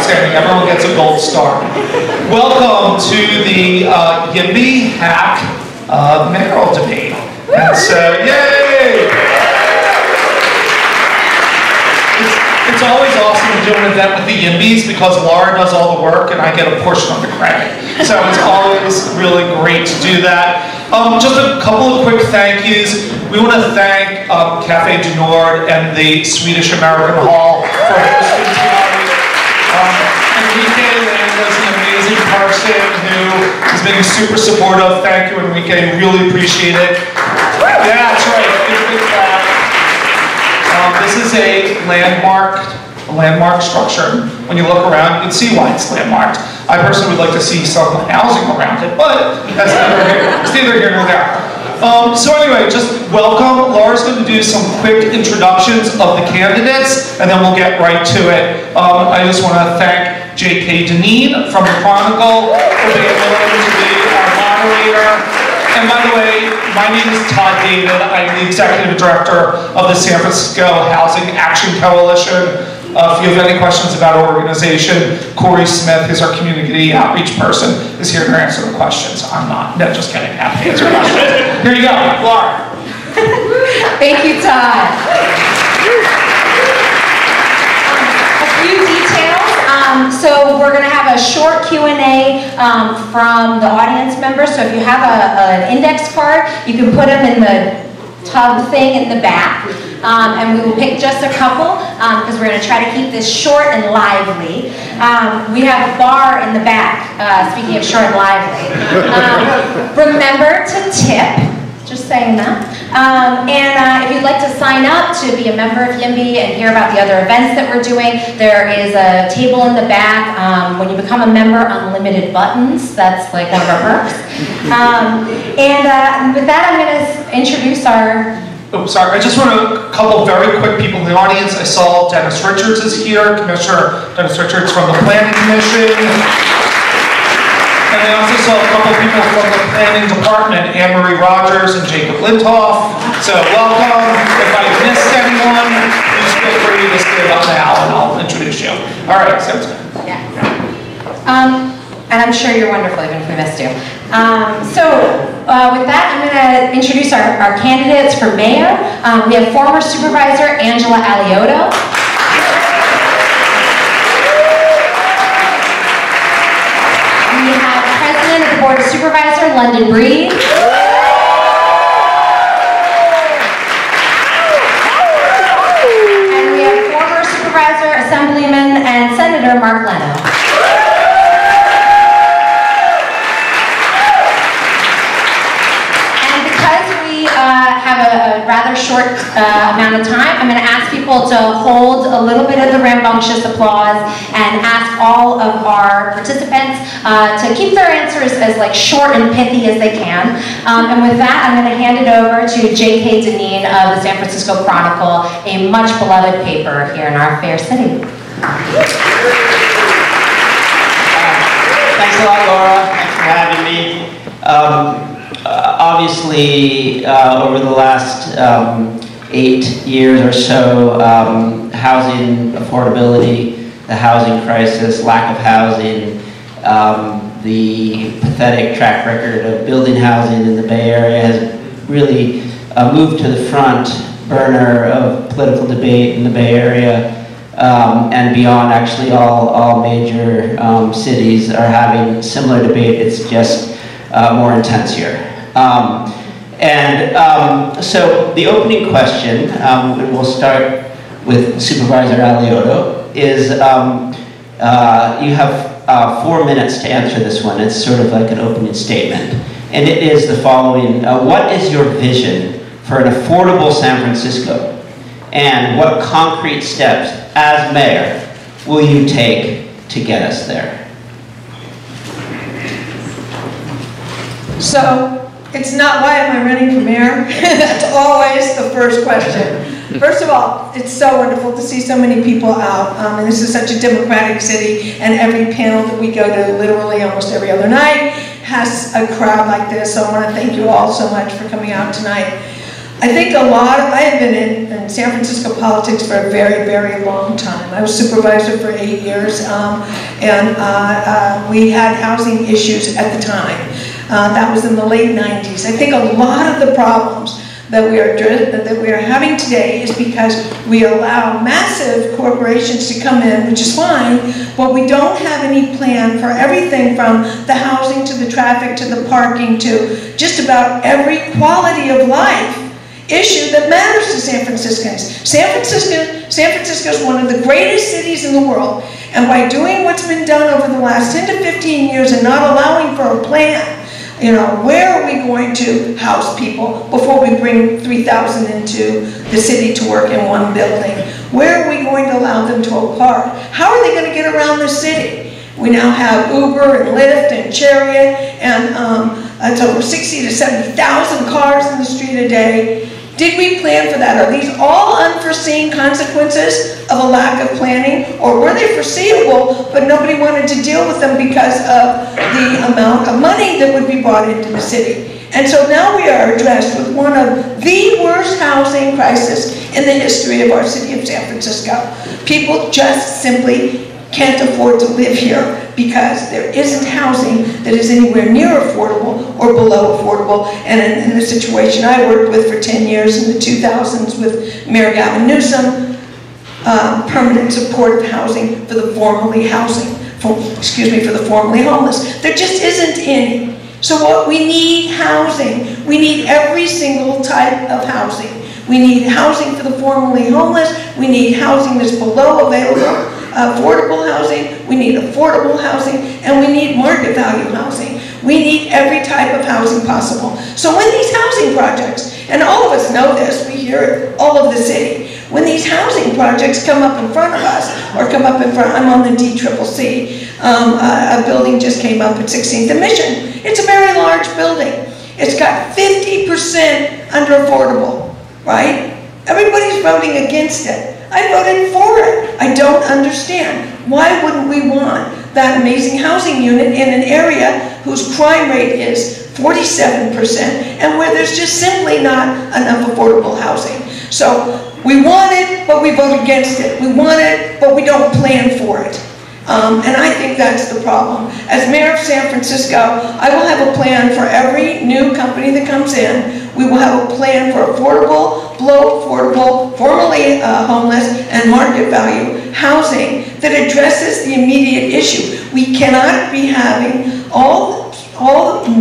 outstanding. Everyone gets a gold star. Welcome to the YIMBY Hack Mayoral debate. And so, yay! It's always awesome to do an event with the YIMBYs because Laura does all the work and I get a portion of the credit. So it's always really great to do that. Just a couple of quick thank yous. We want to thank Café du Nord and the Swedish American Hall for hosting tonight. Enrique Leno is an amazing person who has been super supportive. Thank you, Enrique. Really appreciate it. Yeah, that's right. Big clap. This is a landmark structure. When you look around, you can see why it's landmarked. I personally would like to see some housing around it, but that's neither here nor there. So anyway, just welcome. Laura's going to do some quick introductions of the candidates, and then we'll get right to it. I just want to thank J.K. Deneen from the Chronicle for being willing to be our moderator. And by the way, my name is Todd David. I'm the Executive Director of the San Francisco Housing Action Coalition. If you have any questions about our organization, Corey Smith, who's our community outreach person, is here to answer the questions. I'm not. No, just kidding. Happy to answer questions. Here you go, Laura. Thank you, Todd. A few details. So we're going to have a short Q&A from the audience members. So if you have an index card, you can put them in the tub thing in the back. And we will pick just a couple because we're going to try to keep this short and lively. We have a bar in the back, speaking of short and lively. Remember to tip, just saying that. And if you'd like to sign up to be a member of YIMBY and hear about the other events that we're doing, there is a table in the back. When you become a member, unlimited buttons. That's like one of our perks. And with that, I'm going to introduce our... Oh, sorry, I just want a couple very quick people in the audience. I saw Dennis Richards is here, Commissioner Dennis Richards from the Planning Commission. And I also saw a couple people from the Planning Department, Anne-Marie Rogers and Jacob Lintoff. So welcome. If I missed anyone, please feel free to stand up now and I'll introduce you. All right, sounds good. Yeah. And I'm sure you're wonderful, even if we missed you. With that, I'm going to introduce our candidates for mayor. We have former Supervisor Angela Alioto. We have President of the Board of Supervisors, London Breed. And we have former Supervisor, Assemblyman, and Senator Mark Leno. Have a rather short amount of time. I'm going to ask people to hold a little bit of the rambunctious applause and ask all of our participants to keep their answers as short and pithy as they can. And with that, I'm going to hand it over to J.K. Deneen of the San Francisco Chronicle, a much beloved paper here in our fair city. Thanks a lot, Laura. Thanks for having me. Obviously, over the last 8 years or so, housing affordability, the housing crisis, lack of housing, the pathetic track record of building housing in the Bay Area has really moved to the front burner of political debate in the Bay Area and beyond. Actually, all major cities are having similar debate. It's just more intense here. So the opening question, and we'll start with Supervisor Alioto, is you have 4 minutes to answer this one. It's sort of like an opening statement. And it is the following: what is your vision for an affordable San Francisco? And what concrete steps, as mayor, will you take to get us there? So, it's not why am I running for mayor? That's always the first question. First of all, it's so wonderful to see so many people out. And this is such a democratic city, and every panel that we go to, literally almost every other night, has a crowd like this. So I want to thank you all so much for coming out tonight. I think I have been in San Francisco politics for a very, very long time. I was supervisor for 8 years, and we had housing issues at the time. That was in the late 90s. I think a lot of the problems that we are having today is because we allow massive corporations to come in, which is fine, but we don't have any plan for everything from the housing to the traffic to the parking to just about every quality of life issue that matters to San Franciscans. San Francisco is one of the greatest cities in the world, and by doing what's been done over the last 10 to 15 years and not allowing for a plan, you know, where are we going to house people before we bring 3,000 into the city to work in one building? Where are we going to allow them to park? How are they going to get around the city? We now have Uber and Lyft and Chariot, and it's over 60 to 70,000 cars in the street a day. Did we plan for that? Are these all unforeseen consequences of a lack of planning? Or were they foreseeable, but nobody wanted to deal with them because of the amount of money that would be brought into the city? And so now we are addressed with one of the worst housing crises in the history of our city of San Francisco. People just simply can't afford to live here because there isn't housing that is anywhere near affordable or below affordable. And in the situation I worked with for 10 years in the 2000s with Mayor Gavin Newsom, permanent supportive housing for the formerly homeless. There just isn't any. So what we need housing. We need every single type of housing. We need housing for the formerly homeless. We need housing that's below available. Affordable housing, we need affordable housing, and we need market value housing. We need every type of housing possible. So when these housing projects, and all of us know this, we hear it all over the city, when these housing projects come up in front of us, or come up in front, I'm on the DCCC, a building just came up at 16th and Mission. It's a very large building. It's got 50% under affordable, right? Everybody's voting against it. I voted for it. I don't understand. Why wouldn't we want that amazing housing unit in an area whose crime rate is 47% and where there's just simply not enough affordable housing? So we want it, but we vote against it. We want it, but we don't plan for it. And I think that's the problem. As mayor of San Francisco, I will have a plan for every new company that comes in. We will have a plan for affordable, below affordable, formerly homeless, and market value housing that addresses the immediate issue. We cannot be having all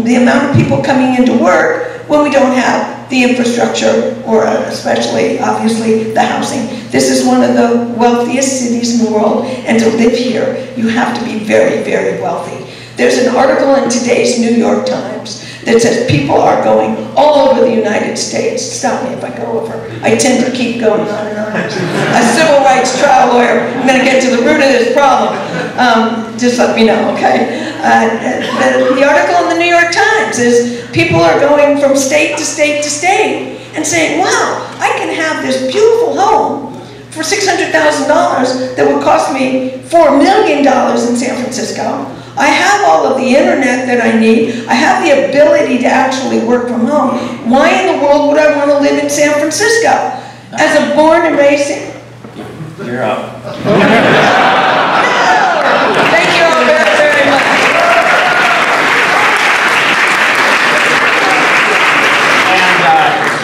the amount of people coming into work when we don't have the infrastructure, or especially, obviously, the housing. This is one of the wealthiest cities in the world, and to live here, you have to be very, very wealthy. There's an article in today's New York Times that says people are going all over the United States. Stop me if I go over. I tend to keep going on and on. A civil rights trial lawyer, I'm going to get to the root of this problem. Just let me know, okay? The article in the New York Times is people are going from state to state to state and saying, wow, I can have this beautiful home for $600,000 that would cost me $4 million in San Francisco. I have all of the internet that I need. I have the ability to actually work from home. Why in the world would I want to live in San Francisco? As a born and raised... You're up. Thank you all very, very much. And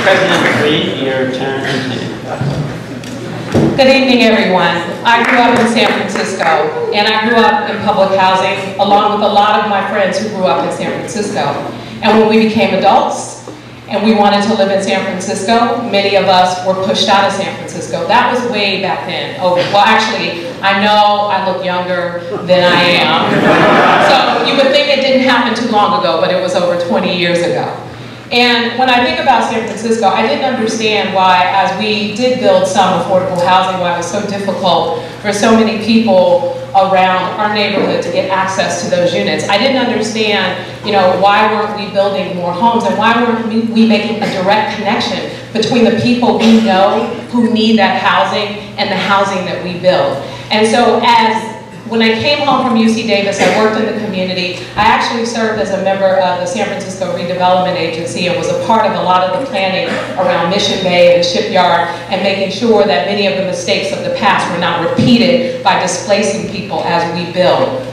President Reed, your turn. Good evening, everyone. I grew up in San Francisco, and I grew up in public housing, along with a lot of my friends who grew up in San Francisco. And when we became adults, and we wanted to live in San Francisco, many of us were pushed out of San Francisco. That was way back then. Oh, well, actually, I know I look younger than I am. So you would think it didn't happen too long ago, but it was over 20 years ago. And when I think about San Francisco, I didn't understand why, as we did build some affordable housing, why it was so difficult for so many people around our neighborhood to get access to those units. I didn't understand, why weren't we building more homes, and why weren't we making a direct connection between the people we know who need that housing and the housing that we build. And so as When I came home from UC Davis, I worked in the community. I actually served as a member of the San Francisco Redevelopment Agency and was a part of a lot of the planning around Mission Bay and the shipyard and making sure that many of the mistakes of the past were not repeated by displacing people as we build.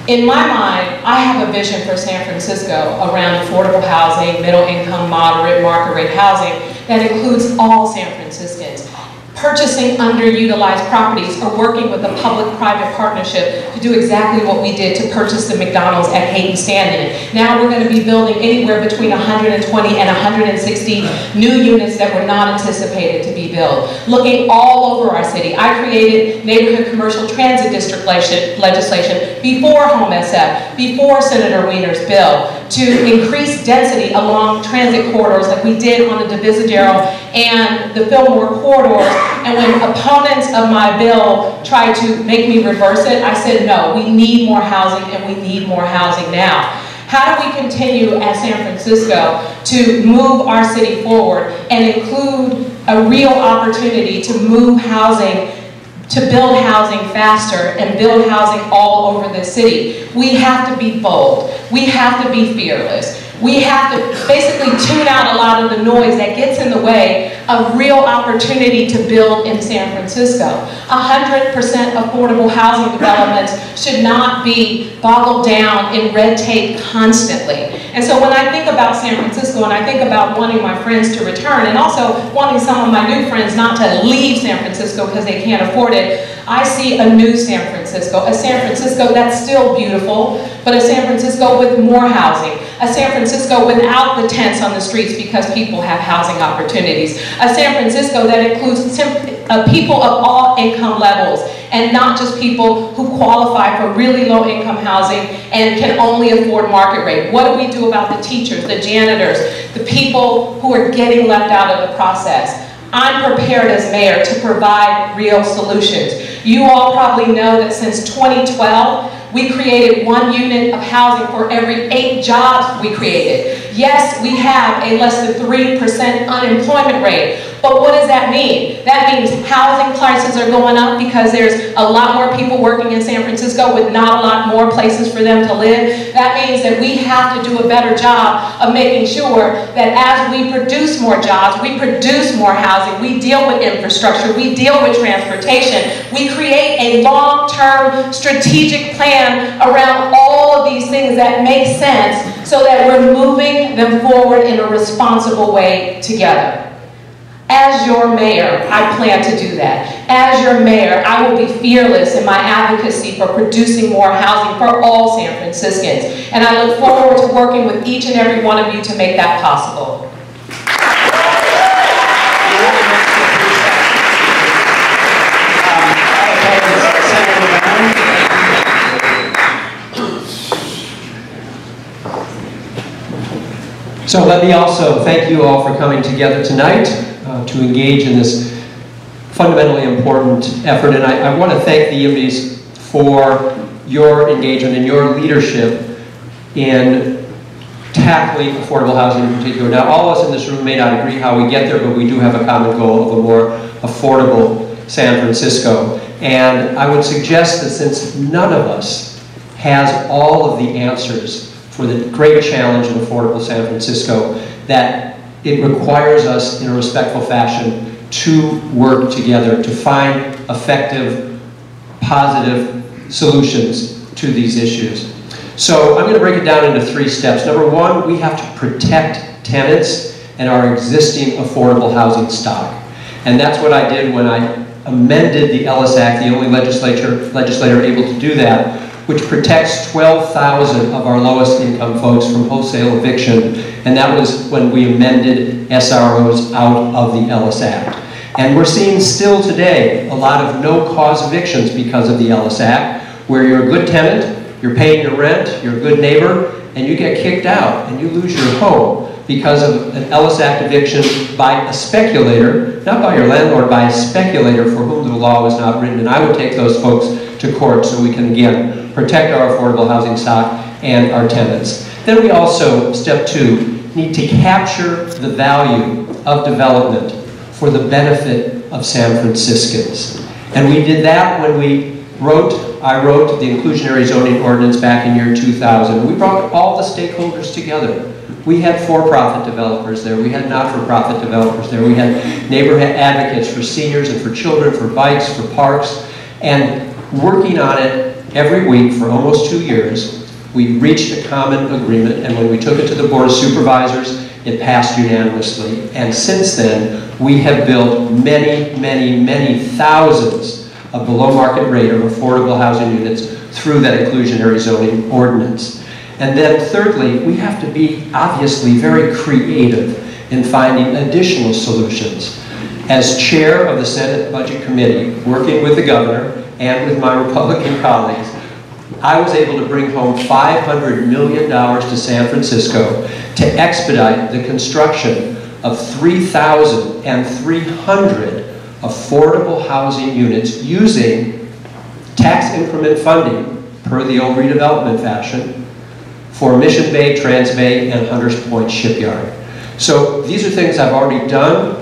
In my mind, I have a vision for San Francisco around affordable housing, middle income, moderate, market rate housing that includes all San Franciscans. Purchasing underutilized properties or working with a public-private partnership to do exactly what we did to purchase the McDonald's at Hayden Stanton. Now we're going to be building anywhere between 120 and 160 new units that were not anticipated to be built. Looking all over our city, I created neighborhood commercial transit district legislation before Home SF, before Senator Wiener's bill, to increase density along transit corridors like we did on the Divisadero and the Fillmore corridors. And when opponents of my bill tried to make me reverse it, I said, no, we need more housing and we need more housing now. How do we continue as San Francisco to move our city forward and include a real opportunity to move housing, to build housing faster and build housing all over the city? We have to be bold. We have to be fearless. We have to basically tune out a lot of the noise that gets in the way of real opportunity to build in San Francisco. 100% affordable housing developments should not be boggled down in red tape constantly. And so when I think about San Francisco and I think about wanting my friends to return and also wanting some of my new friends not to leave San Francisco because they can't afford it, I see a new San Francisco, a San Francisco that's still beautiful, but a San Francisco with more housing, a San Francisco without the tents on the streets because people have housing opportunities, a San Francisco that includes people of all income levels and not just people who qualify for really low income housing and can only afford market rate. What do we do about the teachers, the janitors, the people who are getting left out of the process? I'm prepared as mayor to provide real solutions. You all probably know that since 2012, we created 1 unit of housing for every 8 jobs we created. Yes, we have a less than 3% unemployment rate. But what does that mean? That means housing prices are going up because there's a lot more people working in San Francisco with not a lot more places for them to live. That means that we have to do a better job of making sure that as we produce more jobs, we produce more housing, we deal with infrastructure, we deal with transportation, we create a long-term strategic plan around all of these things that make sense so that we're moving them forward in a responsible way together. As your mayor, I plan to do that. As your mayor, I will be fearless in my advocacy for producing more housing for all San Franciscans. And I look forward to working with each and every one of you to make that possible. So let me also thank you all for coming together tonight to engage in this fundamentally important effort. And I want to thank the IMBYs for your engagement and your leadership in tackling affordable housing in particular. Now, all of us in this room may not agree how we get there, but we do have a common goal of a more affordable San Francisco. And I would suggest that since none of us has all of the answers for the great challenge of affordable San Francisco, that it requires us in a respectful fashion to work together to find effective, positive solutions to these issues. So I'm going to break it down into 3 steps. Number 1, we have to protect tenants and our existing affordable housing stock. And that's what I did when I amended the Ellis Act, the only legislator able to do that, which protects 12,000 of our lowest income folks from wholesale eviction. And that was when we amended SROs out of the Ellis Act. And we're seeing still today a lot of no-cause evictions because of the Ellis Act, where you're a good tenant, you're paying your rent, you're a good neighbor, and you get kicked out and you lose your home because of an Ellis Act eviction by a speculator, not by your landlord, by a speculator for whom the law was not written. And I would take those folks to court so we can, again, protect our affordable housing stock and our tenants. Then we also, step 2, need to capture the value of development for the benefit of San Franciscans. And we did that when we I wrote the inclusionary zoning ordinance back in year 2000. We brought all the stakeholders together. We had for-profit developers there, we had not-for-profit developers there, we had neighborhood advocates for seniors and for children, for bikes, for parks, and working on it every week for almost 2 years, we reached a common agreement, and when we took it to the Board of Supervisors, it passed unanimously. And since then, we have built many, many, many thousands of below market rate or affordable housing units through that inclusionary zoning ordinance. And then thirdly, we have to be obviously very creative in finding additional solutions. As chair of the Senate Budget Committee, working with the governor and with my Republican colleagues, I was able to bring home $500 million to San Francisco to expedite the construction of 3,300 affordable housing units using tax increment funding per the old redevelopment fashion for Mission Bay, Trans Bay, and Hunters Point Shipyard. So these are things I've already done.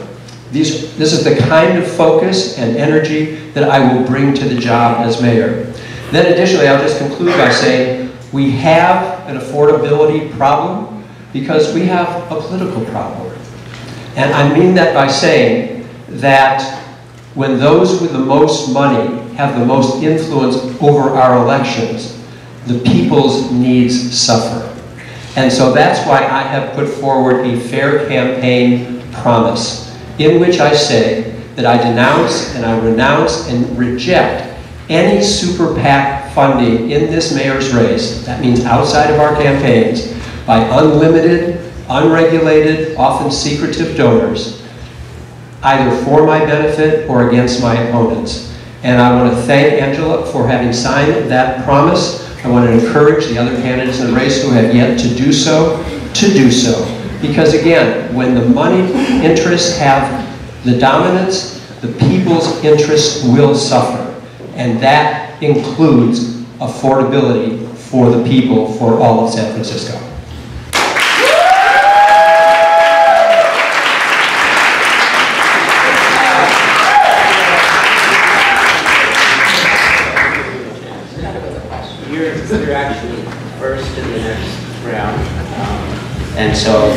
This is the kind of focus and energy that I will bring to the job as mayor. Then additionally, I'll just conclude by saying we have an affordability problem because we have a political problem. And I mean that by saying that when those with the most money have the most influence over our elections, the people's needs suffer. And so that's why I have put forward a fair campaign promise in which I say that I denounce and I renounce and reject any super PAC funding in this mayor's race, that means outside of our campaigns, by unlimited, unregulated, often secretive donors, either for my benefit or against my opponents. And I want to thank Angela for having signed that promise. I want to encourage the other candidates in the race who have yet to do so, to do so. Because again, when the money interests have the dominance, the people's interests will suffer. And that includes affordability for the people, for all of San Francisco. You're actually first in the next round. And so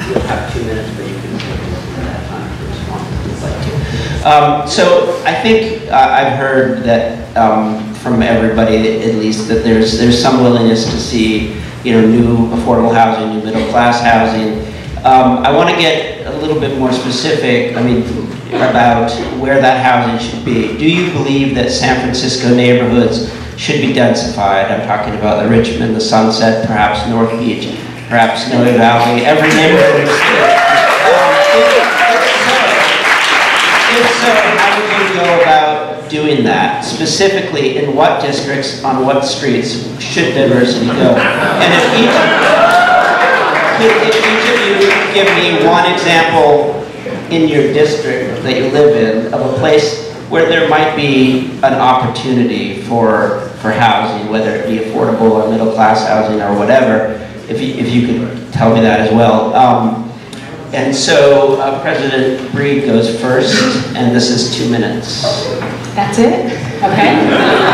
you'll have 2 minutes, but you can take that time to respond if you'd like to. So I think I've heard that from everybody, at least, that there's some willingness to see, new affordable housing, new middle class housing. I want to get a little bit more specific. About where that housing should be. Do you believe that San Francisco neighborhoods should be densified? I'm talking about the Richmond, the Sunset, perhaps North Beach, perhaps Snowy Valley, every neighborhood. If so, how would you go about doing that? Specifically, in what districts, on what streets should diversity go? And if each of you give me one example in your district that you live in of a place where there might be an opportunity for housing, whether it be affordable or middle class housing or whatever, if you could tell me that as well. And so President Breed goes first, and this is 2 minutes. That's it? Okay.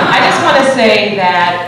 I just want to say that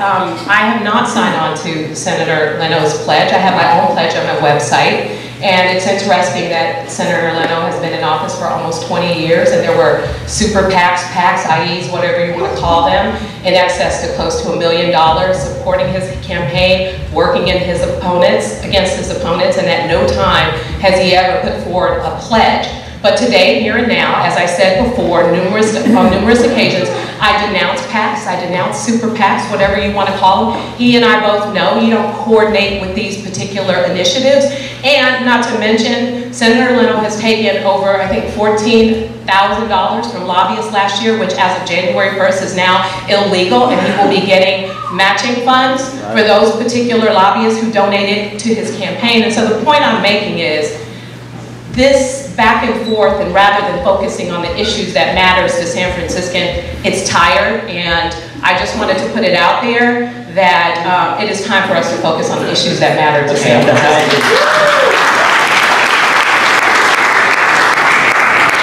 I have not signed on to Senator Leno's pledge. I have my own pledge on my website. And it's interesting that Senator Leno has been in office for almost 20 years, and there were super PACs, IEs, whatever you want to call them, in excess to close to $1 million supporting his campaign, working in his opponents, against his opponents, and at no time has he ever put forward a pledge. But today, here and now, as I said before, on numerous occasions, I denounce PACs, I denounce super PACs, whatever you want to call them. He and I both know you don't coordinate with these particular initiatives. And not to mention, Senator Leno has taken over, I think, $14,000 from lobbyists last year, which as of January 1st is now illegal, and he will be getting matching funds for those particular lobbyists who donated to his campaign. And so the point I'm making is, this back and forth, and rather than focusing on the issues that matters to San Franciscan, it's tired, and I just wanted to put it out there that it is time for us to focus on the issues that matter to San Francisco.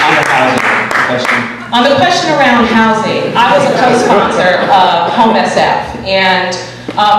On the housing question, On the question around housing, I was a co-sponsor of Home SF, and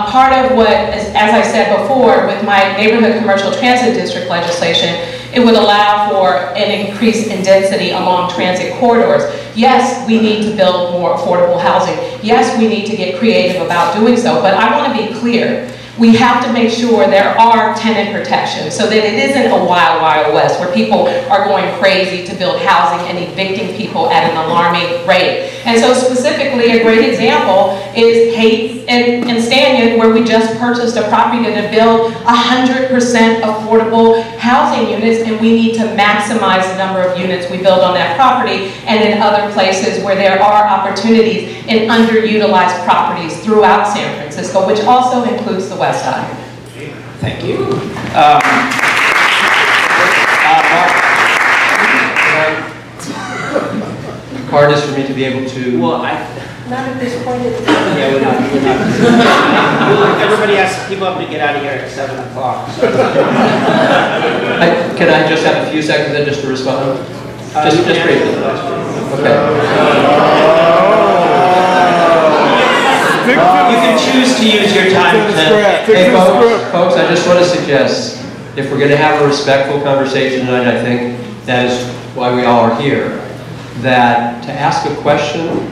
part of what, as I said before, with my neighborhood commercial transit district legislation, it would allow for an increase in density along transit corridors. Yes, we need to build more affordable housing. Yes, we need to get creative about doing so, but I want to be clear. We have to make sure there are tenant protections so that it isn't a wild, wild west where people are going crazy to build housing and evicting people at an alarming rate. And so specifically, a great example is Hayes and Stanton, where we just purchased a property to build 100% affordable housing units, and we need to maximize the number of units we build on that property, and in other places where there are opportunities in underutilized properties throughout San Francisco, which also includes the West Side. Thank you. Hard is for me to be able to. Well, Not at this point. yeah, we're not. Everybody has, people have to get out of here at 7 o'clock. So. Can I just have a few seconds then just to respond? Just briefly. Okay. You can choose to use your time to... Hey folks, I just want to suggest, if we're going to have a respectful conversation tonight, I think that is why we all are here, that to ask a question,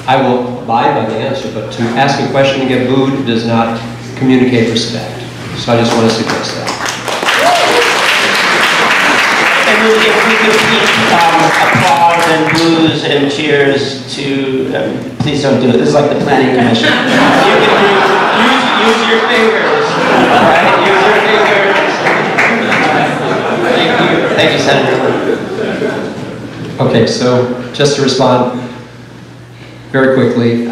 I will abide by the answer, but to ask a question and get booed does not communicate respect. So I just want to suggest that. And if we could keep applause and boos and cheers to, please don't do it. This is like the planning commission. You can use your fingers. All right, use your fingers. Thank you, Senator. Okay, so just to respond very quickly.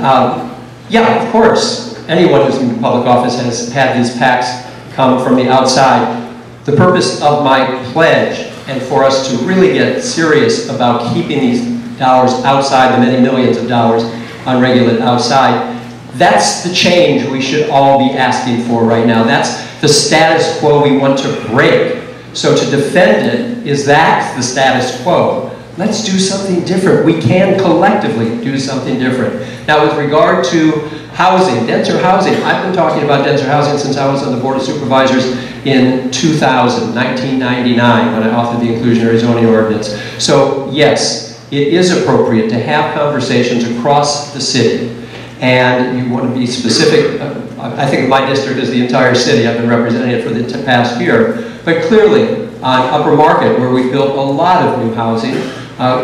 Yeah, of course, anyone who's in public office has had these PACs come from the outside. The purpose of my pledge, and for us to really get serious about keeping these dollars outside, the many millions of dollars unregulated outside, that's the change we should all be asking for right now. That's the status quo we want to break. So to defend it, is that the status quo? Let's do something different. We can collectively do something different. Now with regard to housing, denser housing, I've been talking about denser housing since I was on the Board of Supervisors in 1999, when I authored the inclusionary zoning ordinance. So yes, it is appropriate to have conversations across the city. And you want to be specific, I think of my district as the entire city. I've been representing it for the past year. But clearly, on Upper Market, where we built a lot of new housing,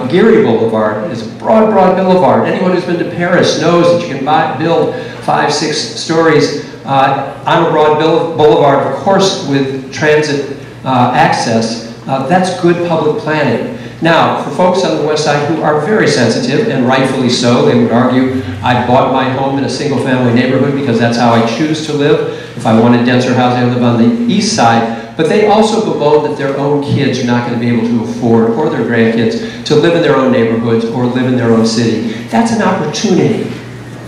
Geary Boulevard is a broad boulevard. Anyone who's been to Paris knows that you can build 5, 6 stories on a broad boulevard, of course, with transit access. That's good public planning. Now, for folks on the west side who are very sensitive, and rightfully so, they would argue, I bought my home in a single-family neighborhood because that's how I choose to live. If I wanted denser housing, I live on the east side. But they also bemoan that their own kids are not going to be able to afford, or their grandkids, to live in their own neighborhoods or live in their own city. That's an opportunity.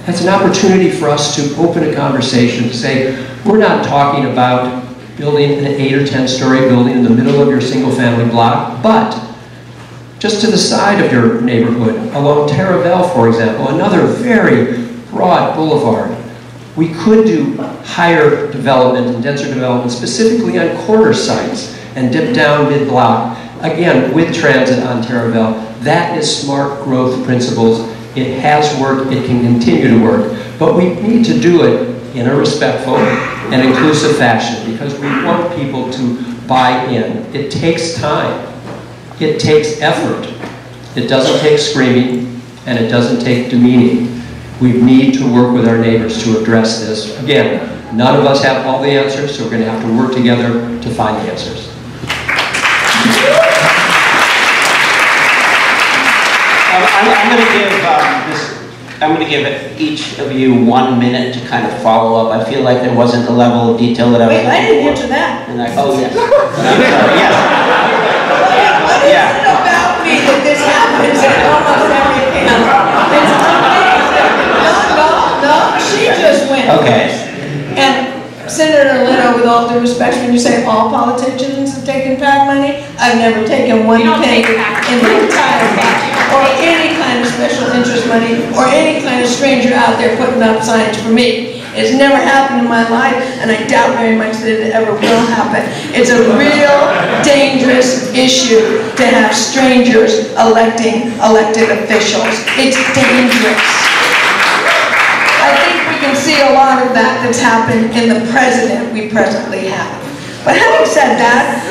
That's an opportunity for us to open a conversation, to say, we're not talking about building an 8 or 10-story building in the middle of your single-family block, but just to the side of your neighborhood, along Taravel, for example, another very broad boulevard. We could do higher development and denser development, specifically on corner sites, and dip down mid-block, again, with transit on Taravel. That is smart growth principles. It has worked, it can continue to work, but we need to do it in a respectful and inclusive fashion because we want people to buy in. It takes time. It takes effort. It doesn't take screaming, and it doesn't take demeaning. We need to work with our neighbors to address this. Again, none of us have all the answers, so we're going to have to work together to find the answers. I'm going to give each of you 1 minute to kind of follow up. I feel like there wasn't the level of detail that I was looking for. Wait, I didn't answer that. And oh, yes. I'm sorry, yes. What is it about me that this happens at almost every panel? No, she just went. Okay. And Senator Leno, with all due respect, when you say all politicians have taken PAC money, I've never taken one penny in the entire PAC or any there putting up signs for me. It's never happened in my life, and I doubt very much that it ever will happen. It's a real dangerous issue to have strangers electing elected officials. It's dangerous. I think we can see a lot of that that's happened in the president we presently have. But having said that,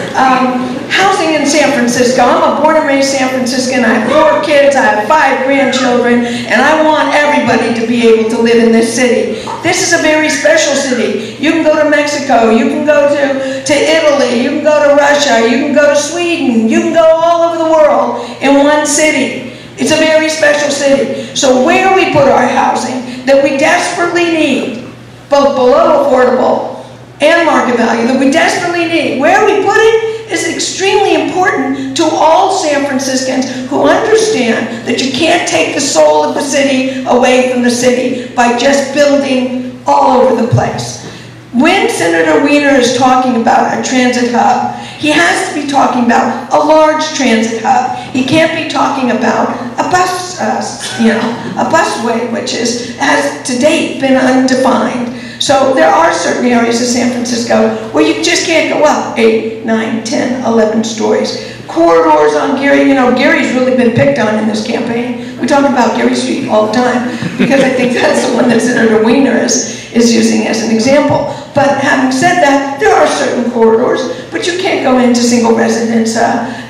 housing in San Francisco, I'm a born and raised San Franciscan. I have 4 kids, I have 5 grandchildren, and I want everybody to be able to live in this city. This is a very special city. You can go to Mexico, you can go to Italy, you can go to Russia, you can go to Sweden, you can go all over the world in one city. It's a very special city. So where we put our housing that we desperately need, both below affordable and market value, that we desperately need, where we put it is extremely important to all San Franciscans who understand that you can't take the soul of the city away from the city by just building all over the place. When Senator Wiener is talking about a transit hub, he has to be talking about a large transit hub. He can't be talking about a bus, a busway, which has to date been undefined. So there are certain areas of San Francisco where you just can't go up 8, 9, 10, 11 stories. Corridors on Geary, Geary's really been picked on in this campaign. We talk about Geary Street all the time because I think that's the one that Senator Wiener is using as an example. But having said that, there are certain corridors, but you can't go into single residence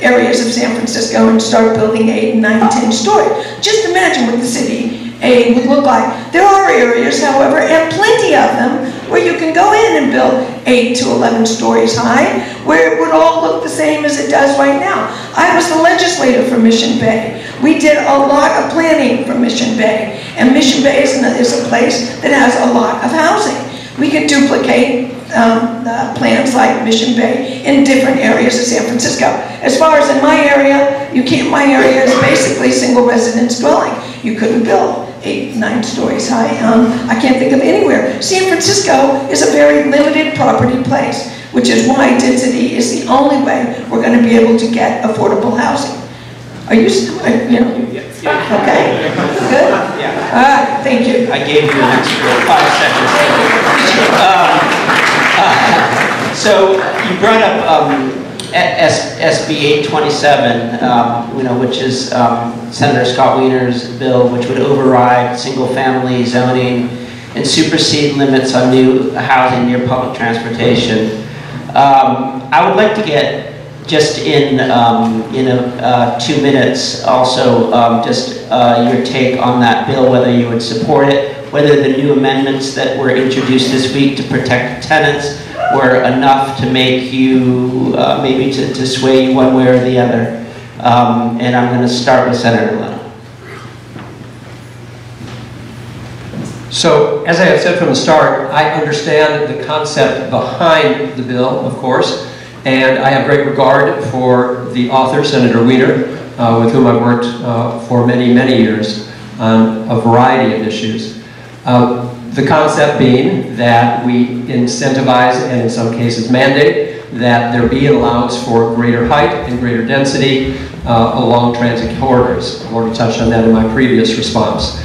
areas of San Francisco and start building 8, 9, 10 stories. Just imagine what the city A would look like. There are areas, however, and plenty of them, where you can go in and build 8 to 11 stories high, where it would all look the same as it does right now. I was the legislator for Mission Bay. We did a lot of planning for Mission Bay, and Mission Bay is a place that has a lot of housing. We could duplicate plans like Mission Bay in different areas of San Francisco. As far as in my area, my area is basically single residence dwelling. You couldn't build 8, 9 stories high. I can't think of anywhere. San Francisco is a very limited property place, which is why density is the only way we're going to be able to get affordable housing. Are you still, okay? Good? Yeah. All right, thank you. I gave you an extra 5 seconds. So you brought up SB 827, which is Senator Scott Wiener's bill, which would override single-family zoning and supersede limits on new housing near public transportation. I would like to get just in 2 minutes also just your take on that bill, whether you would support it, whether the new amendments that were introduced this week to protect tenants were enough to make you, maybe to sway you one way or the other. And I'm going to start with Senator Leno. So, as I have said from the start, I understand the concept behind the bill, of course, and I have great regard for the author, Senator Wiener, with whom I've worked for many, many years on a variety of issues. The concept being that we incentivize and in some cases mandate that there be an allowance for greater height and greater density along transit corridors. I've already touched on that in my previous response.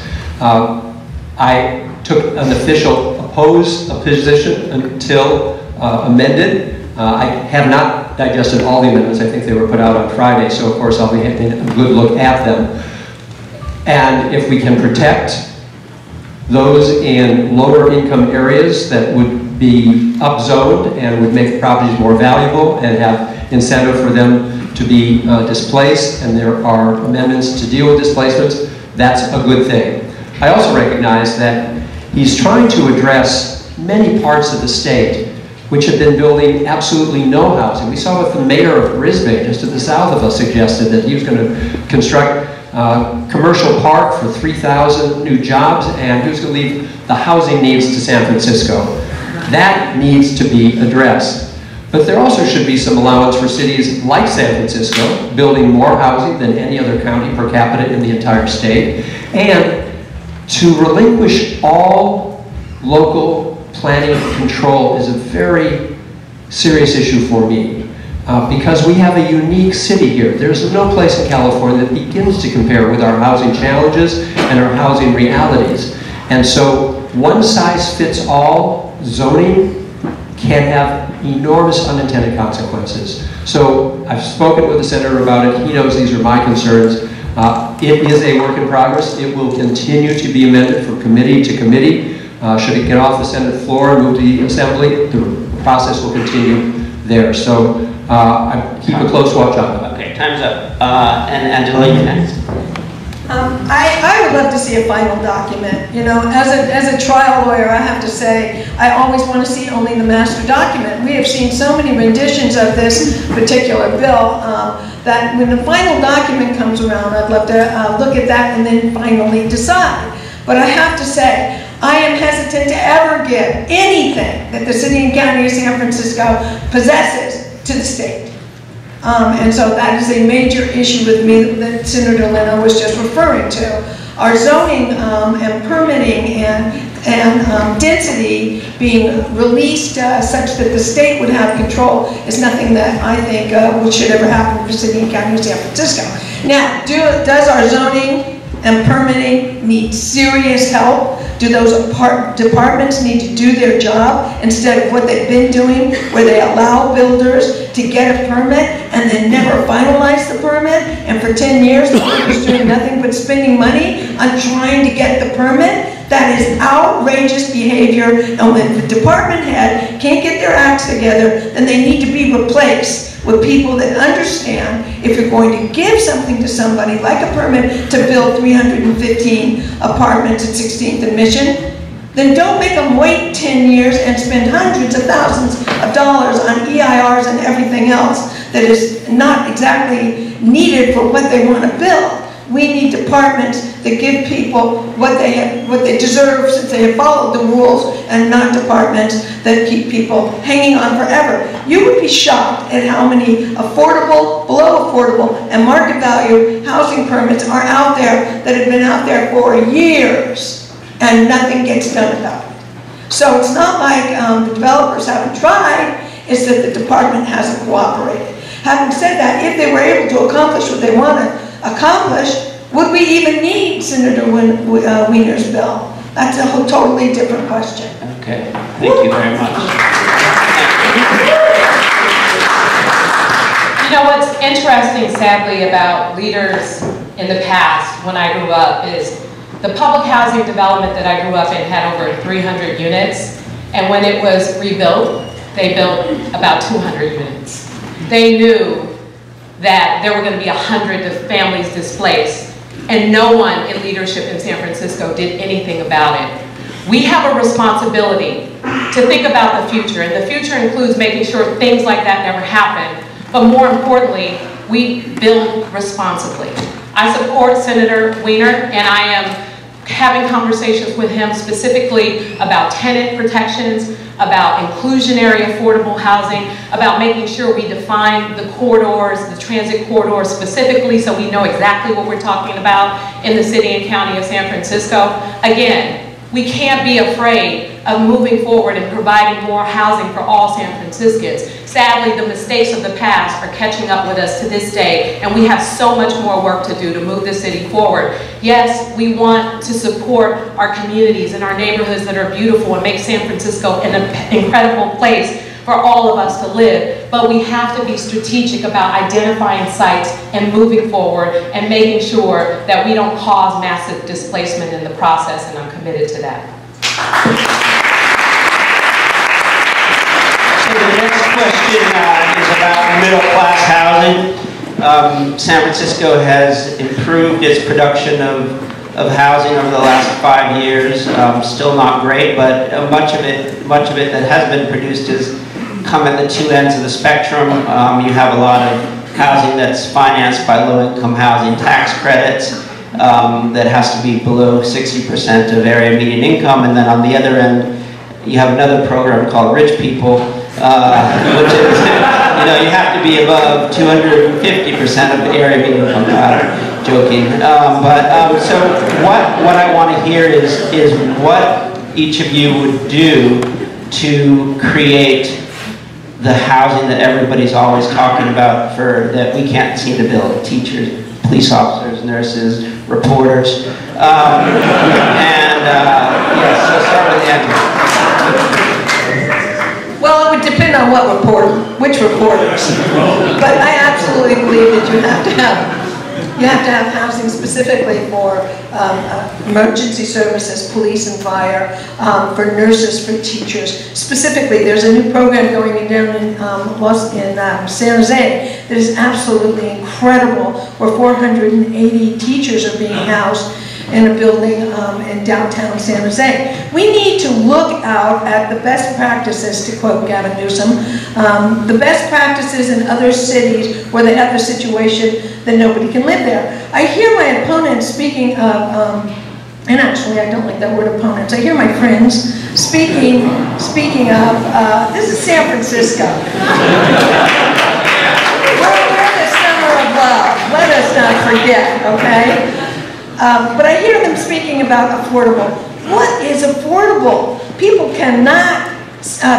I took an official opposed position until amended. I have not digested all the amendments. I think they were put out on Friday, so of course I'll be taking a good look at them. And if we can protect those in lower income areas that would be upzoned and would make the properties more valuable and have incentive for them to be displaced, and there are amendments to deal with displacements, that's a good thing. I also recognize that he's trying to address many parts of the state which have been building absolutely no housing. We saw what the mayor of Brisbane, just to the south of us, suggested, that he was going to construct commercial park for 3,000 new jobs, and he was going to leave the housing needs to San Francisco. That needs to be addressed. But there also should be some allowance for cities like San Francisco, building more housing than any other county per capita in the entire state, and to relinquish all local planning control is a very serious issue for me. Because we have a unique city here. There's no place in California that begins to compare with our housing challenges and our housing realities. And so one-size-fits-all zoning can have enormous unintended consequences. So I've spoken with the senator about it. He knows these are my concerns. It is a work in progress. It will continue to be amended from committee to committee. Should it get off the Senate floor and move to the Assembly, the process will continue there. So I keep a close watch on that. Okay, time's up. And Angela, you next. I would love to see a final document. You know, as a trial lawyer, I have to say, I always want to see only the master document. We have seen so many renditions of this particular bill that when the final document comes around, I'd love to look at that and then finally decide. But I have to say, I am hesitant to ever give anything that the city and county of San Francisco possesses to the state. And so that is a major issue with me that Senator Leno was just referring to. Our zoning and permitting and density being released such that the state would have control is nothing that I think should ever happen for the city and county of San Francisco. Now, does our zoning and permitting need serious help? Do those departments need to do their job instead of what they've been doing, where they allow builders to get a permit and then never finalize the permit, and for 10 years the builder's doing nothing but spending money on trying to get the permit? That is outrageous behavior, and when the department head can't get their acts together, then they need to be replaced with people that understand if you're going to give something to somebody, like a permit to build 315 apartments at 16th and Mission, then don't make them wait 10 years and spend hundreds of thousands of dollars on EIRs and everything else that is not exactly needed for what they want to build. We need departments that give people what they deserve since they have followed the rules, and not departments that keep people hanging on forever. You would be shocked at how many affordable, below affordable, and market value housing permits are out there that have been out there for years and nothing gets done about it. So it's not like the developers haven't tried, it's that the department hasn't cooperated. Having said that, if they were able to accomplish what they want to accomplish, would we even need Senator Wiener's bill? That's a whole totally different question. Okay, thank you very much. You know what's interesting, sadly, about leaders in the past when I grew up is the public housing development that I grew up in had over 300 units, and when it was rebuilt, they built about 200 units. They knew that there were going to be 100 families displaced, and no one in leadership in San Francisco did anything about it. We have a responsibility to think about the future, and the future includes making sure things like that never happen, but more importantly, we build responsibly. I support Senator Wiener, and I am having conversations with him specifically about tenant protections, about inclusionary affordable housing, about making sure we define the corridors, the transit corridors specifically, so we know exactly what we're talking about in the city and county of San Francisco. Again, we can't be afraid of moving forward and providing more housing for all San Franciscans. Sadly, the mistakes of the past are catching up with us to this day, and we have so much more work to do to move the city forward. Yes, we want to support our communities and our neighborhoods that are beautiful and make San Francisco an incredible place for all of us to live, but we have to be strategic about identifying sites and moving forward and making sure that we don't cause massive displacement in the process, and I'm committed to that. So the next question is about middle-class housing. San Francisco has improved its production of housing over the last 5 years. Still not great, but much of it that has been produced is come at the two ends of the spectrum. You have a lot of housing that's financed by low-income housing tax credits that has to be below 60% of area median income, and then on the other end, you have another program called Rich People, which is, you have to be above 250% of the area median income. Joking, so what I want to hear is what each of you would do to create the housing that everybody's always talking about that we can't seem to build: teachers, police officers, nurses, reporters, and yes, so start with Andrew. Well, it would depend on which reporters. But I absolutely believe that you have to have housing specifically for emergency services, police and fire, for nurses, for teachers. Specifically, there's a new program going down in San Jose that is absolutely incredible, where 480 teachers are being housed in a building in downtown San Jose. We need to look out at the best practices, to quote Gavin Newsom, the best practices in other cities where they have a situation that nobody can live there. I hear my opponents speaking of, and actually I don't like that word opponents, I hear my friends speaking of, this is San Francisco. We're the summer of love, let us not forget, okay? But I hear them speaking about affordable. What is affordable? People cannot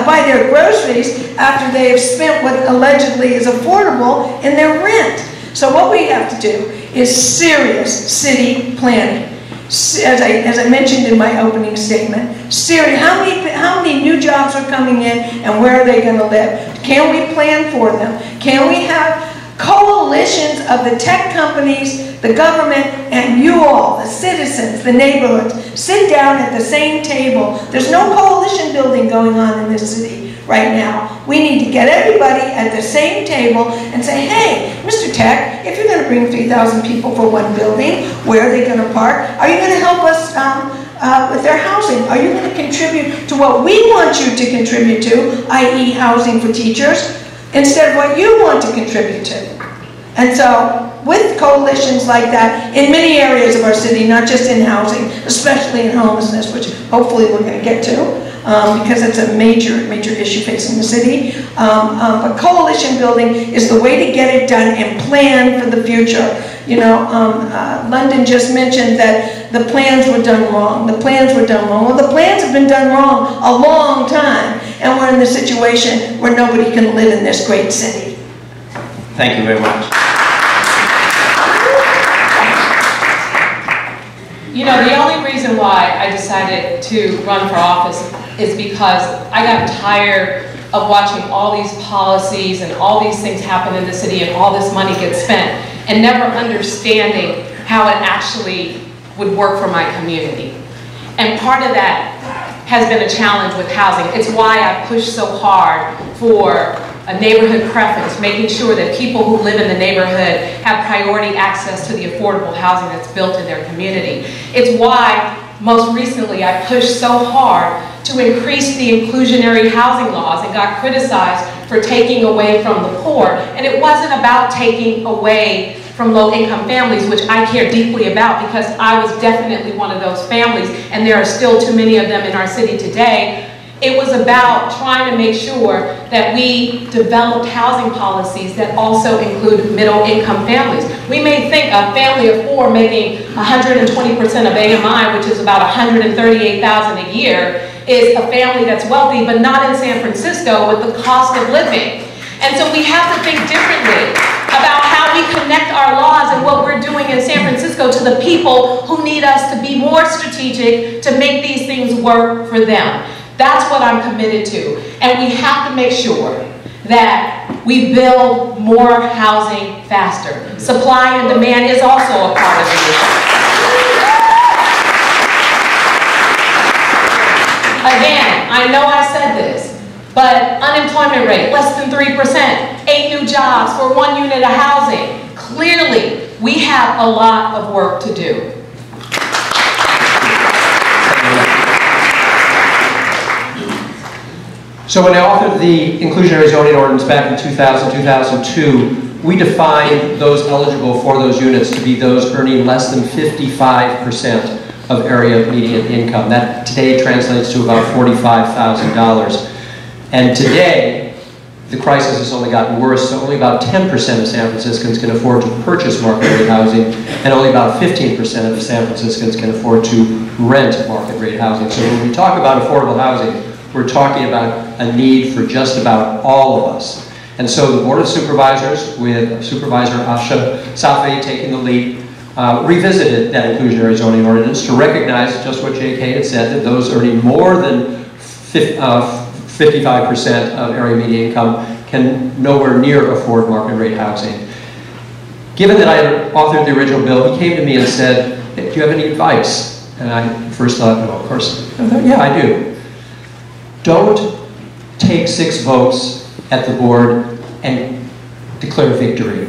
buy their groceries after they have spent what allegedly is affordable in their rent. So what we have to do is serious city planning. As I mentioned in my opening statement, serious. How many new jobs are coming in and where are they going to live? Can we plan for them? Can we have coalitions of the tech companies, the government, and you all, the citizens, the neighborhoods, sit down at the same table? There's no coalition building going on in this city right now. We need to get everybody at the same table and say, hey, Mr. Tech, if you're going to bring 3,000 people for one building, where are they going to park? Are you going to help us with their housing? Are you going to contribute to what we want you to contribute to, i.e. housing for teachers, instead of what you want to contribute to? And so, with coalitions like that in many areas of our city, not just in housing, especially in homelessness, which hopefully we're going to get to, because it's a major issue facing the city. But coalition building is the way to get it done and plan for the future. You know, London just mentioned that the plans were done wrong. The plans were done wrong. Well, the plans have been done wrong a long time, and we're in the situation where nobody can live in this great city. Thank you very much. You know, the only reason why I decided to run for office is because I got tired of watching all these policies and all these things happen in the city and all this money gets spent and never understanding how it actually would work for my community. And part of that has been a challenge with housing. It's why I push so hard for a neighborhood preference, making sure that people who live in the neighborhood have priority access to the affordable housing that's built in their community. It's why, most recently, I pushed so hard to increase the inclusionary housing laws and got criticized for taking away from the poor. And it wasn't about taking away from low-income families, which I care deeply about because I was definitely one of those families, and there are still too many of them in our city today. It was about trying to make sure that we developed housing policies that also include middle-income families. We may think a family of four making 120% of AMI, which is about $138,000 a year, is a family that's wealthy, but not in San Francisco with the cost of living. And so we have to think differently about how we connect our laws and what we're doing in San Francisco to the people who need us to be more strategic to make these things work for them. That's what I'm committed to. And we have to make sure that we build more housing faster. Supply and demand is also a part of the issue. Again, I know I said this, but unemployment rate, less than 3%, 8 new jobs for 1 unit of housing. Clearly, we have a lot of work to do. So when I authored the inclusionary zoning ordinance back in 2000, 2002, we defined those eligible for those units to be those earning less than 55% of area median income. That today translates to about $45,000. And today, the crisis has only gotten worse, so only about 10% of San Franciscans can afford to purchase market rate housing, and only about 15% of the San Franciscans can afford to rent market rate housing. So when we talk about affordable housing, we're talking about a need for just about all of us. And so the Board of Supervisors, with Supervisor Asha Safai taking the lead, revisited that inclusionary zoning ordinance to recognize just what J.K. had said, that those earning more than 55% of area median income can nowhere near afford market rate housing. Given that I had authored the original bill, he came to me and said, "Hey, do you have any advice?" And I first thought, no, of course. I thought, yeah, I do. Don't take 6 votes at the board and declare victory.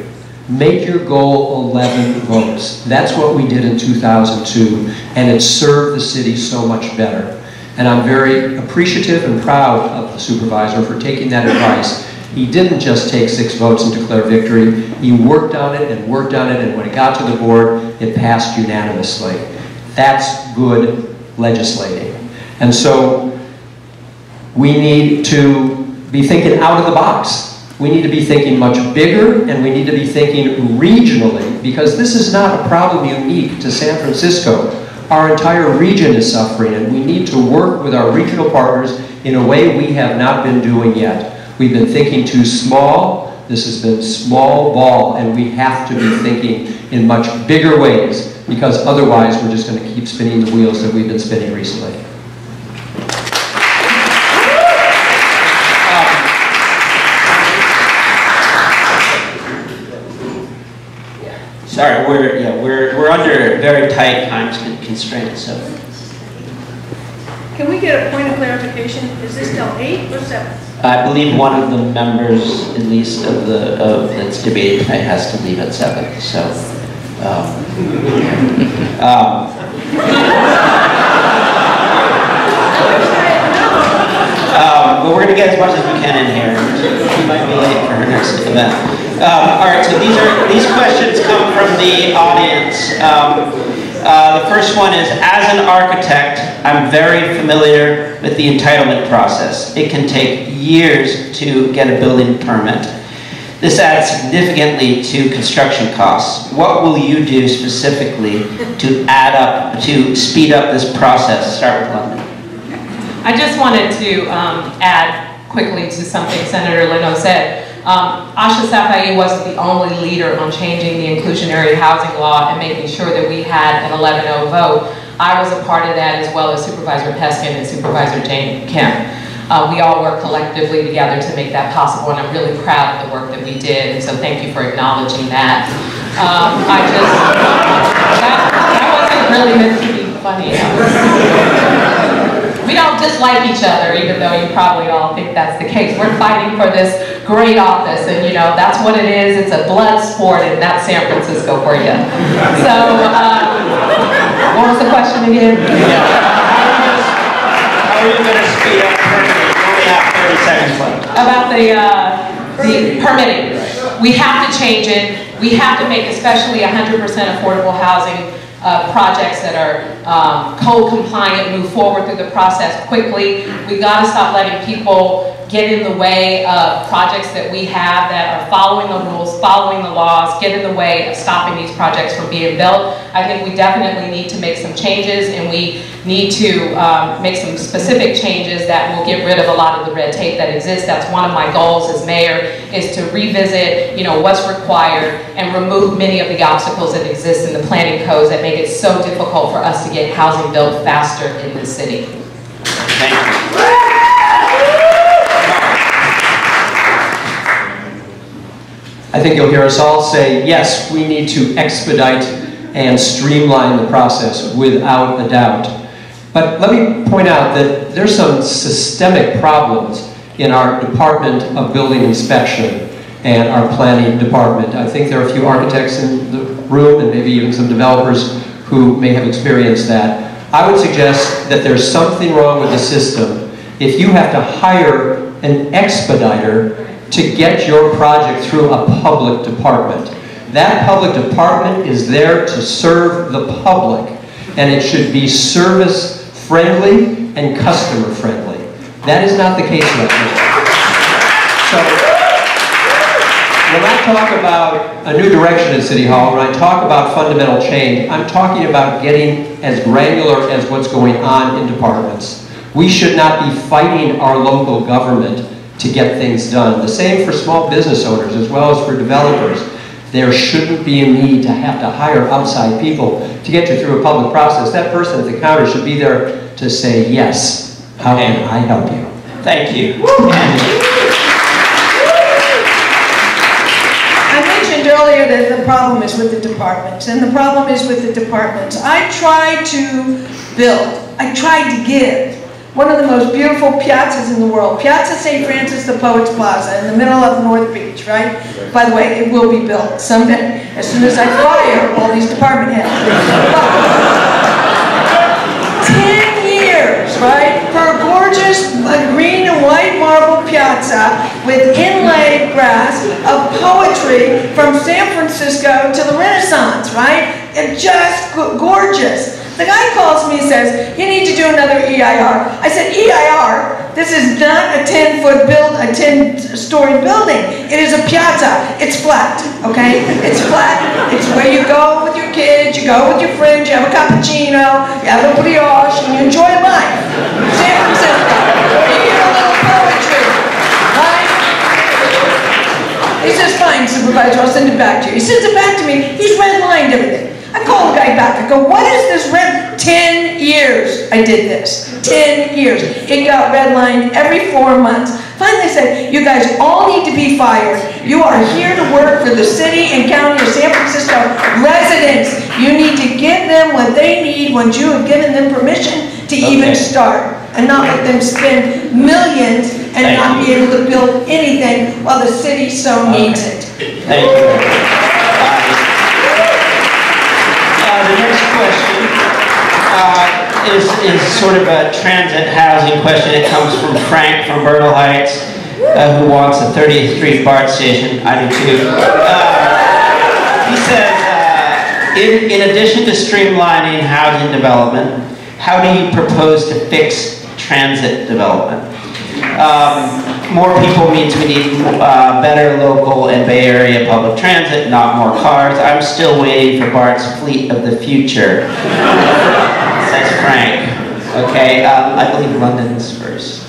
Make your goal 11 votes. That's what we did in 2002, and it served the city so much better. And I'm very appreciative and proud of the supervisor for taking that advice. He didn't just take 6 votes and declare victory. He worked on it and worked on it, and when it got to the board, it passed unanimously. That's good legislating. And so we need to be thinking out of the box. We need to be thinking much bigger, and we need to be thinking regionally, because this is not a problem unique to San Francisco. Our entire region is suffering, and we need to work with our regional partners in a way we have not been doing yet. We've been thinking too small. This has been small ball, and we have to be thinking in much bigger ways, because otherwise we're just going to keep spinning the wheels that we've been spinning recently. Sorry, we're under very tight time constraints, so. Can we get a point of clarification? Is this till 8 or 7? I believe one of the members, at least of that's debating tonight, has to leave at 7. So, but we're going to get as much as we can in here. We might be late for our next event. All right, so these questions come from the audience. The first one is, as an architect, I'm very familiar with the entitlement process. It can take years to get a building permit. This adds significantly to construction costs. What will you do specifically to speed up this process? Start with London. I just wanted to add quickly to something Senator Leno said. Asha Safai wasn't the only leader on changing the inclusionary housing law and making sure that we had an 11-0 vote. I was a part of that, as well as Supervisor Peskin and Supervisor Jane Kemp. We all worked collectively together to make that possible, and I'm really proud of the work that we did, and so thank you for acknowledging that. That wasn't really meant to be funny. We don't dislike each other, even though you probably all think that's the case. We're fighting for this great office, and you know, that's what it is. It's a blood sport, and that's San Francisco for you. So, what was the question again? How are you going to speed up permitting? We only have 30 seconds left. About the permitting. We have to change it. We have to make especially 100% affordable housing projects that are code compliant, move forward through the process quickly. We've got to stop letting people get in the way of projects that we have that are following the rules, following the laws, get in the way of stopping these projects from being built. I think we definitely need to make some changes, and we need to make some specific changes that will get rid of a lot of the red tape that exists. That's one of my goals as mayor, is to revisit, you know, what's required and remove many of the obstacles that exist in the planning codes that make it so difficult for us to get housing built faster in this city. Thank you. I think you'll hear us all say, yes, we need to expedite and streamline the process without a doubt. But let me point out that there's some systemic problems in our Department of Building Inspection and our planning department. I think there are a few architects in the room and maybe even some developers who may have experienced that. I would suggest that there's something wrong with the system if you have to hire an expediter to get your project through a public department. That public department is there to serve the public, and it should be service-friendly and customer-friendly. That is not the case right now. So, when I talk about a new direction at City Hall, when I talk about fundamental change, I'm talking about getting as granular as what's going on in departments. We should not be fighting our local government to get things done. The same for small business owners as well as for developers. there shouldn't be a need to have to hire outside people to get you through a public process. That person at the counter should be there to say, yes, how can I help you? Thank you. I mentioned earlier that the problem is with the departments, and the problem is with the departments. I try to build, I try to give. One of the most beautiful piazzas in the world, Piazza St. Francis de Poets Plaza in the middle of North Beach, right? By the way, it will be built someday, as soon as I fire all these department heads. 10 years, right, for a gorgeous green and white marble piazza with inlaid brass of poetry from San Francisco to the Renaissance, right? And just gorgeous. The guy calls me and says, you need to do another EIR. I said, EIR? This is not a 10-story building. It is a piazza. It's flat, okay? It's flat. It's where you go with your kids, you go with your friends, you have a cappuccino, you have a brioche, and you enjoy life. San Francisco. You hear a little poetry, right? He says, fine, Supervisor, I'll send it back to you. He sends it back to me. He's redlined everything. I call the guy back. I go, what is this red? 10 years I did this. 10 years. It got redlined every 4 months. Finally I said, you guys all need to be fired. You are here to work for the city and county of San Francisco residents. You need to give them what they need once you have given them permission to even start. And not let them spend millions and not be able to build anything while the city so needs it. Thank you. The next question is sort of a transit housing question. It comes from Frank from Bernal Heights, who wants a 30th Street BART station. I do too. He says, in addition to streamlining housing development, how do you propose to fix transit development? More people means we need better local and Bay Area public transit, not more cars. I'm still waiting for BART's fleet of the future, says Frank. Okay, I believe London's first.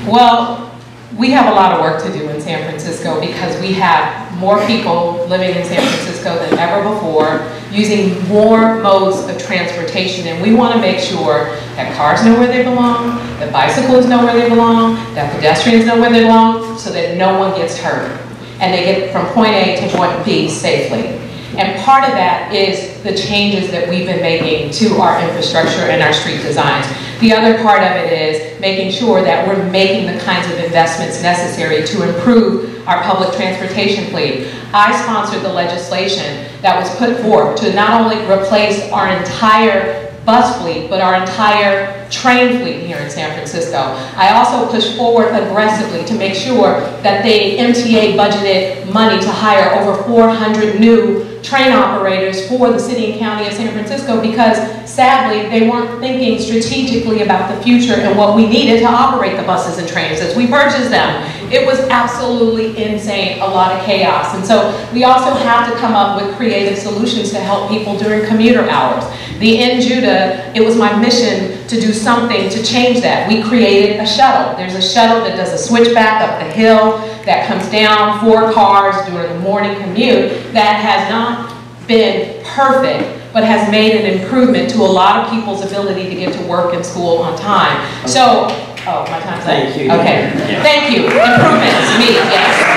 Well, we have a lot of work to do in San Francisco because we have more people living in San Francisco than ever before, using more modes of transportation, and we want to make sure that cars know where they belong, that bicycles know where they belong, that pedestrians know where they belong, so that no one gets hurt, and they get from point A to point B safely. And part of that is the changes that we've been making to our infrastructure and our street designs. The other part of it is making sure that we're making the kinds of investments necessary to improve our public transportation fleet. I sponsored the legislation that was put forth to not only replace our entire bus fleet, but our entire train fleet here in San Francisco. I also pushed forward aggressively to make sure that the MTA budgeted money to hire over 400 new train operators for the city and county of San Francisco, because sadly they weren't thinking strategically about the future and what we needed to operate the buses and trains as we purchased them. It was absolutely insane, a lot of chaos. And so we also have to come up with creative solutions to help people during commuter hours. The In Judah, it was my mission to do something to change that. We created a shuttle. There's a shuttle that does a switchback up the hill, that comes down 4 cars during the morning commute, that has not been perfect, but has made an improvement to a lot of people's ability to get to work and school on time. So, oh, my time's up. Thank you. Okay, thank you. Improvements, me, yes.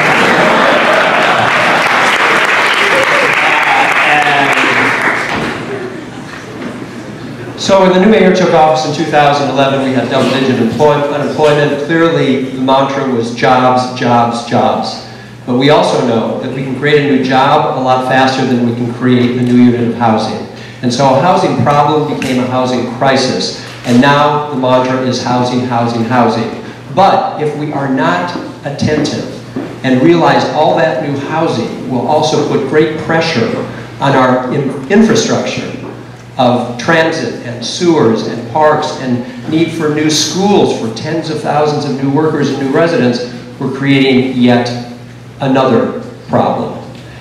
So when the new mayor took office in 2011, we had double-digit unemployment. Clearly, the mantra was jobs, jobs, jobs. But we also know that we can create a new job a lot faster than we can create a new unit of housing. And so a housing problem became a housing crisis. And now the mantra is housing, housing, housing. But if we are not attentive and realize all that new housing will also put great pressure on our infrastructure of transit and sewers and parks and need for new schools for tens of thousands of new workers and new residents, we're creating yet another problem.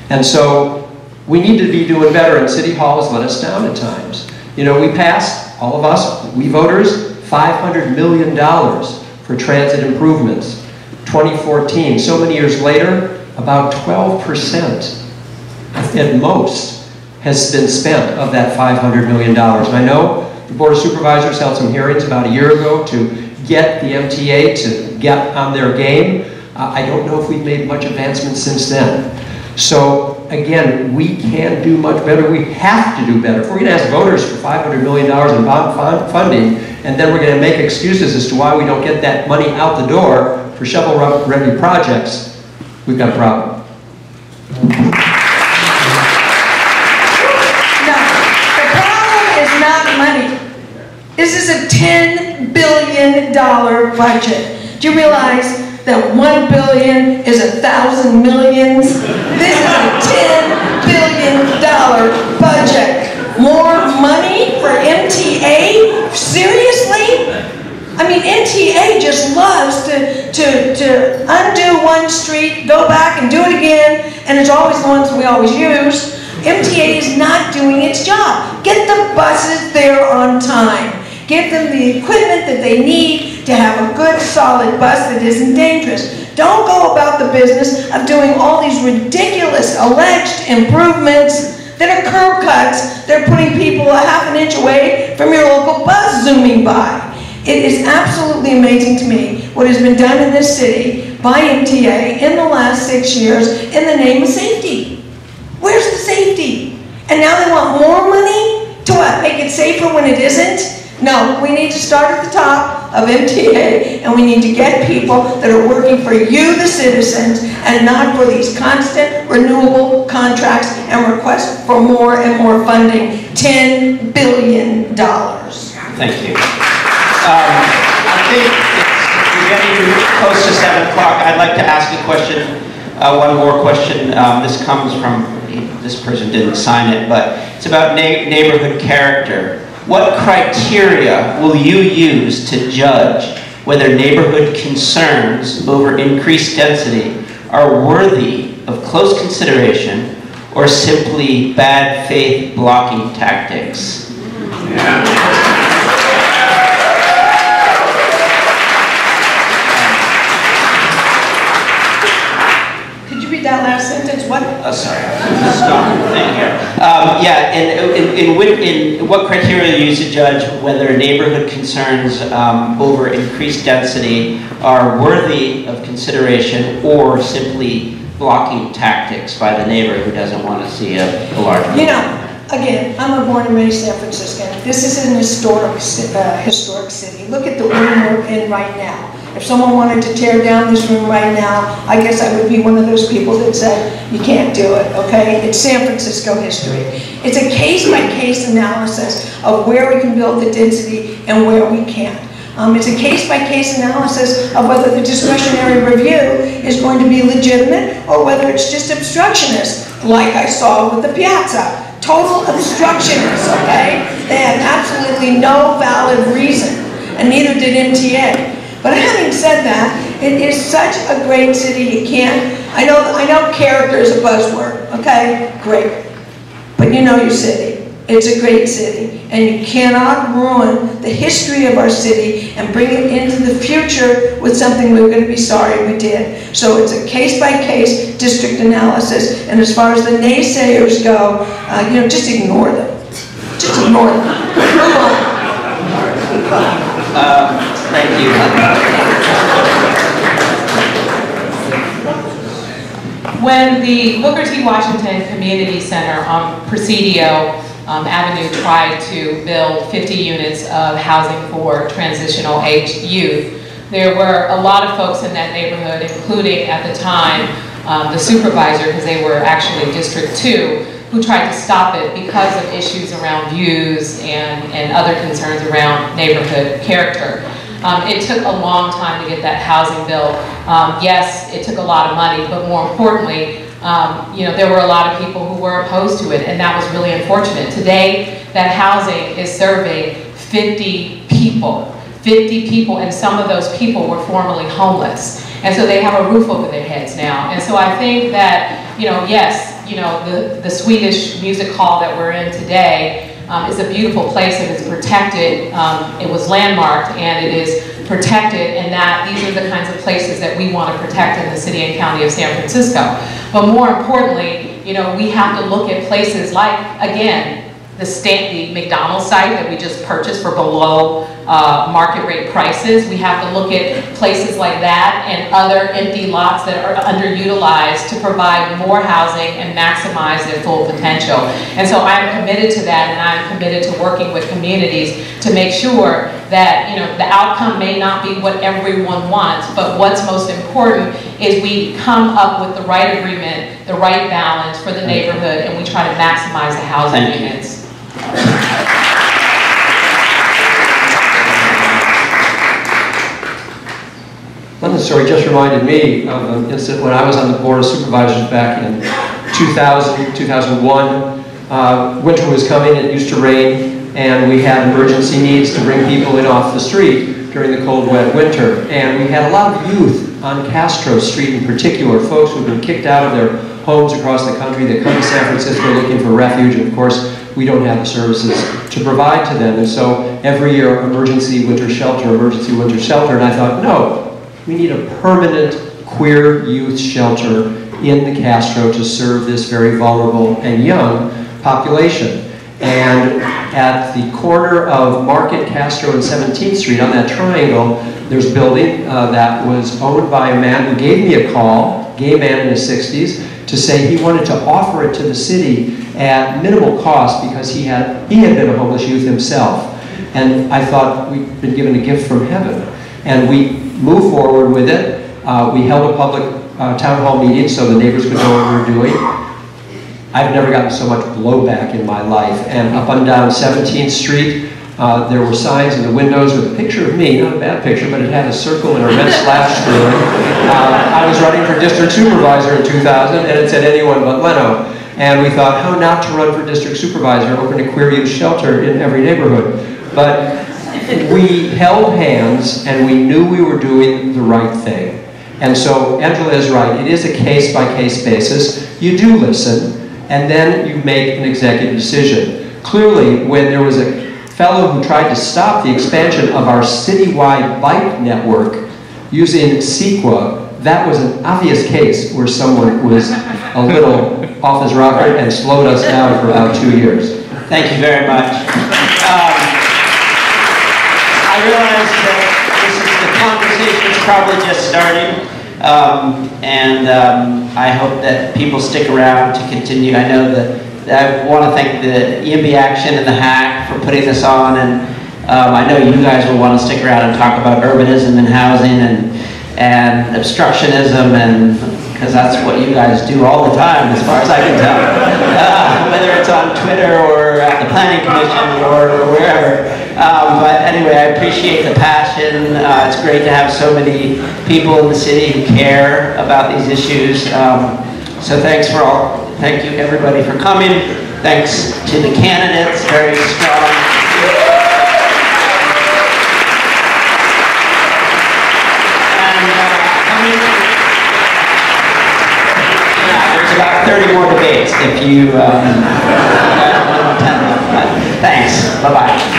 And so we need to be doing better, and City Hall has let us down at times. You know, we passed, all of us, we voters, $500 million for transit improvements. 2014. So many years later, about 12% at most has been spent of that $500 million. And I know the Board of Supervisors held some hearings about a year ago to get the MTA to get on their game. I don't know if we've made much advancement since then. So again, we can do much better. We have to do better. If we're going to ask voters for $500 million in bond funding, and then we're going to make excuses as to why we don't get that money out the door for shovel-ready projects, we've got a problem. No, the problem is not money. This is a $10 billion budget. Do you realize that 1 billion is 1,000 millions? This is a $10 billion budget. More money for MTA? Seriously? I mean, MTA just loves to undo one street, go back and do it again, and it's always the ones we always use. MTA is not doing its job. Get the buses there on time. Give them the equipment that they need to have a good, solid bus that isn't dangerous. Don't go about the business of doing all these ridiculous alleged improvements that are curb cuts. They're putting people a half an inch away from your local bus zooming by. It is absolutely amazing to me what has been done in this city by MTA in the last 6 years in the name of safety. Where's the safety? And now they want more money to what? Make it safer when it isn't? No, we need to start at the top of MTA, and we need to get people that are working for you, the citizens, and not for these constant renewable contracts and requests for more and more funding. $10 billion. Thank you. I think we're getting close to 7 o'clock. I'd like to ask a question, one more question. This comes from, this person didn't sign it, but it's about neighborhood character. What criteria will you use to judge whether neighborhood concerns over increased density are worthy of close consideration or simply bad faith blocking tactics? That last sentence, what? Sorry, stop the thing here. Yeah, in what criteria you use to judge whether neighborhood concerns over increased density are worthy of consideration or simply blocking tactics by the neighbor who doesn't want to see a large building? You know, again, I'm a born and raised San Franciscan. This is an historic city. Look at the room we're in right now. If someone wanted to tear down this room right now, I guess I would be one of those people that said, you can't do it, okay? It's San Francisco history. It's a case-by-case analysis of where we can build the density and where we can't. It's a case-by-case analysis of whether the discretionary review is going to be legitimate or whether it's just obstructionist, like I saw with the piazza. Total obstructionists, okay? They had absolutely no valid reason, and neither did MTA. But having said that, it is such a great city, you can't, I know character is a buzzword, okay? Great. But you know your city. It's a great city. And you cannot ruin the history of our city and bring it into the future with something we're going to be sorry we did. So it's a case-by-case district analysis. And as far as the naysayers go, you know, just ignore them. Just ignore them. Move on. Thank you. When the Booker T. Washington Community Center on Presidio Avenue tried to build 50 units of housing for transitional age youth, there were a lot of folks in that neighborhood, including at the time the supervisor, because they were actually District 2, who tried to stop it because of issues around views and other concerns around neighborhood character. It took a long time to get that housing built. Yes, it took a lot of money, but more importantly, you know, there were a lot of people who were opposed to it, and that was really unfortunate. Today, that housing is serving 50 people. 50 people, and some of those people were formerly homeless. And so they have a roof over their heads now. And so I think that, you know, yes, you know, the Swedish music hall that we're in today is a beautiful place and it's protected. It was landmarked and it is protected, and that these are the kinds of places that we want to protect in the city and county of San Francisco. But more importantly, you know, we have to look at places like, again, the McDonald's site that we just purchased for below market rate prices. We have to look at places like that and other empty lots that are underutilized to provide more housing and maximize their full potential. And so I'm committed to that, and I'm committed to working with communities to make sure that, you know, the outcome may not be what everyone wants, but what's most important is we come up with the right agreement, the right balance for the neighborhood, and we try to maximize the housing units. Well, this story just reminded me of an incident when I was on the Board of Supervisors back in 2000, 2001. Winter was coming, it used to rain, and we had emergency needs to bring people in off the street during the cold, wet winter. And we had a lot of youth on Castro Street in particular, folks who had been kicked out of their homes across the country that come to San Francisco looking for refuge, and of course, we don't have the services to provide to them. And so every year, emergency winter shelter, and I thought, no, we need a permanent queer youth shelter in the Castro to serve this very vulnerable and young population. And at the corner of Market, Castro, and 17th Street, on that triangle, there's a building that was owned by a man who gave me a call, gay man in his 60s, to say he wanted to offer it to the city at minimal cost because he had been a homeless youth himself. And I thought, we'd been given a gift from heaven. And we moved forward with it. We held a public town hall meeting so the neighbors would know what we were doing. I've never gotten so much blowback in my life. And up and down 17th Street, there were signs in the windows with a picture of me, not a bad picture, but it had a circle and a red slash through it. I was running for district supervisor in 2000, and it said anyone but Leno. And we thought, how not to run for district supervisor, open a queer youth shelter in every neighborhood. But we held hands, and we knew we were doing the right thing. And so Angela is right. It is a case-by-case basis. You do listen, and then you make an executive decision. Clearly, when there was a fellow who tried to stop the expansion of our citywide bike network using CEQA, that was an obvious case where someone was a little off his rocker and slowed us down for about 2 years. Thank you very much. I realize that the conversation is probably just starting, and I hope that people stick around to continue. I know that I want to thank the EMB Action and the Hack for putting this on, and I know you guys will want to stick around and talk about urbanism and housing and obstructionism, and because that's what you guys do all the time, as far as I can tell, whether it's on Twitter or at the Planning Commission or wherever. But anyway, I appreciate the passion. It's great to have so many people in the city who care about these issues. So thank you everybody for coming. Thanks to the candidates, very strong. There's about 30 more debates if you want to attend them. Thanks. Bye-bye.